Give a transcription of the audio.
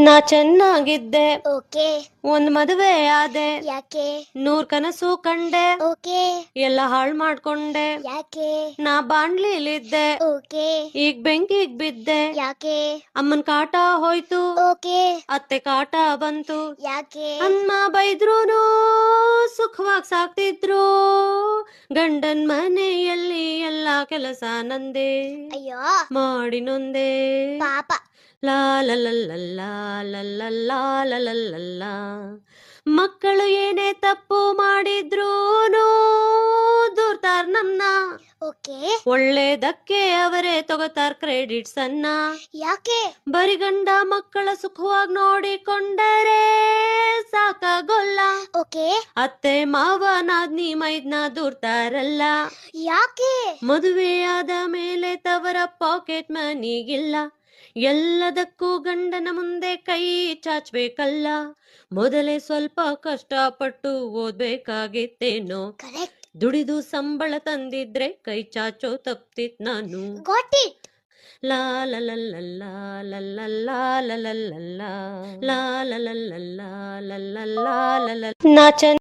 ನಾ ಚೆನ್ನಾಗಿದ್ದೆ, ಓಕೆ. ಒಂದ್ ಮದುವೆ ಆದೆ, ಯಾಕೆ? 100 ಕನಸು ಕಂಡೆ, ಓಕೆ. ಎಲ್ಲ ಹಾಳ್ ಮಾಡ್ಕೊಂಡೆ. ಯಾಕೆ? ನಾ ಬಾಣ್ಲಿಲಿದ್ದೆ, ಓಕೆ. ಈಗ ಬೆಂಕಿಗ್ ಬಿದ್ದೆ. ಯಾಕೆ? ಅಮ್ಮನ್ ಕಾಟ ಹೋಯ್ತು, ಓಕೆ. ಅತ್ತೆ ಕಾಟ ಬಂತು. ಯಾಕೆ? ಅಮ್ಮ ಬೈದ್ರೂನು ಸುಖವಾಗಿ ಸಾಕ್ತಿದ್ರು, ಗಂಡನ್ ಮನೆಯಲ್ಲಿ ಎಲ್ಲಾ ಕೆಲಸ ನಂದೆ, ಅಯ್ಯೋ ಮಾಡಿ ನೊಂದೆ. ಪಾಪ. ಲಾ ಲ ಲ ಲ ಲಾ ಲ ಲ ಲಾ ಲ ಲ ಲ ಲಾ. ಮಕ್ಕಳು ಏನೇ ತಪ್ಪು ಮಾಡಿದ್ರೂನು ದೂರ್ತಾರ್ ನಮ್ನ, ಓಕೆ. ಒಳ್ಳೇದಕ್ಕೆ ಅವರೇ ತಗೋತಾರ್ ಕ್ರೆಡಿಟ್ಸ್ ಅನ್ನ. ಯಾಕೆ? ಬರಿ ಗಂಡ ಮಕ್ಕಳ ಸುಖವಾಗಿ ನೋಡಿಕೊಂಡರೆ ಸಾಕಾಗೋಲ್ಲ, ಓಕೆ. ಅತ್ತೆ ಮಾವ ನಾದ್ನಿ ಮೈದ್ನ ದೂರ್ತಾರಲ್ಲ. ಯಾಕೆ? ಮದುವೆಯಾದ ಮೇಲೆ ತವರ ಪಾಕೆಟ್ ಮನಿಗಿಲ್ಲ, ಎಲ್ಲದಕ್ಕೂ ಗಂಡನ ಮುಂದೆ ಕೈ ಚಾಚ್ಬೇಕಲ್ಲ. ಮೊದಲೇ ಸ್ವಲ್ಪ ಕಷ್ಟಪಟ್ಟು ಓದ್ಬೇಕಾಗಿತ್ತೇನೋ, ಕರೆಕ್ಟ್. ದುಡಿದು ಸಂಬಳ ತಂದಿದ್ರೆ ಕೈ ಚಾಚೋ ತಪ್ತಿತ್ ನಾನು. Got it. ಲಾ ಲ ಲ ಲ ಲಾ ಲ ಲ ಲಾ ಲ ಲ ಲ ಲಾ ಲಾ ಲ ಲ ಲ ಲಾ ಲ ಲ ಲಾ ಲ ಲ. ನಾ